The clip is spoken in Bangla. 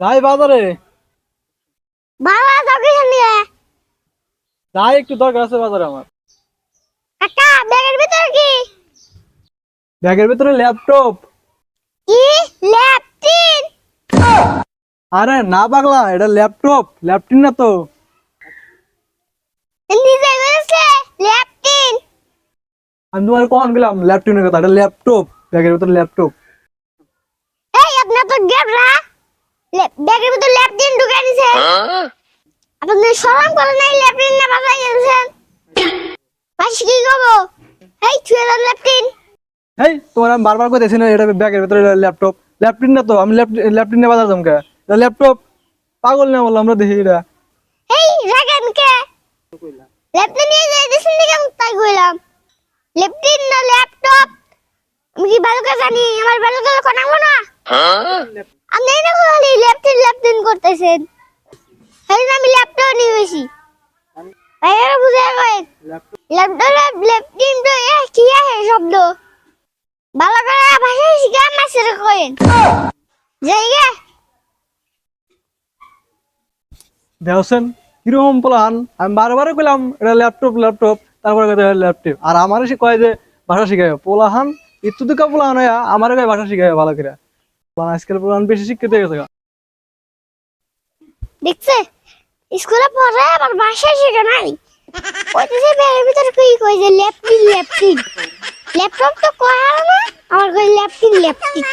যাই বাজারে। বাবা দোকানে নিয়ে যাই, একটু দরকার আছে বাজারে আমার। কাকা ব্যাগের ভিতর কি? ব্যাগের ভিতরে ল্যাপটপ। কি ল্যাপটিন? আরে না পাগলা, এটা ল্যাপটপ, ল্যাপটপ না তো। নিজে বলেছে ল্যাপটিন। আমি তোমার কখন গেলাম ল্যাপটপের কথা? এটা ল্যাপটপ, ব্যাগের ভিতরে ল্যাপটপ। এই আপনার তো গেবরা ব্যাগের ভিতর ল্যাপটিন ঢুকে দিছে। আপনি শরম করে নাই ল্যাপটিন না বাজাই গেছেন? পাশ কি করবো? এই ছুঁয়ে দেন ল্যাপটিন। এই তোমার আমি বারবার করে দেখছি না, এটা ব্যাগের ভিতরে ল্যাপটপ, ল্যাপটপ না তো। আমি ল্যাপটপ নিয়ে বাজার জমকা, এটা ল্যাপটপ। পাগল না বললাম, আমরা দেখি এটা। এই রাখেন কে? ল্যাপটিন নিয়ে যাই দিছেন দিকে আমি তাই কইলাম। ল্যাপটিন না ল্যাপটপ? আমি কি ভালো করে জানি? আমার ভালো করে কোনাবো না। আপনি না খালি ল্যাপটিন ল্যাপটিন করতেছেন। এই আমি ল্যাপটপ নিয়ে গেছি। ভাইয়া বুঝে কই? ল্যাপটপ ল্যাপটিন তো কি শব্দ? ভালো করে ভাষা শিখা মাসের কইন। যাইগে দেখছেন কিরকম প্লান? আমি বারবার কইলাম এটা ল্যাপটপ ল্যাপটপ, তারপরে ল্যাপটপ। আর আমারও সে কয় যে ভাষা শিখায় পোলাহান। একটু তো পোলাহান হয়, আমারও কয় ভাষা শিখায় ভালো করে। আজকাল পোলাহান বেশি শিক্ষিত হয়ে গেছে। দেখছে স্কুলে পড়ে আবার ভাষা শিখে নাই। কইতেছে ব্যাগের ভিতর কই যে ল্যাপটিন ল্যাপটিন। ল্যাপটপ তো কয় না, আমার কই ল্যাপটিন ল্যাপটিন।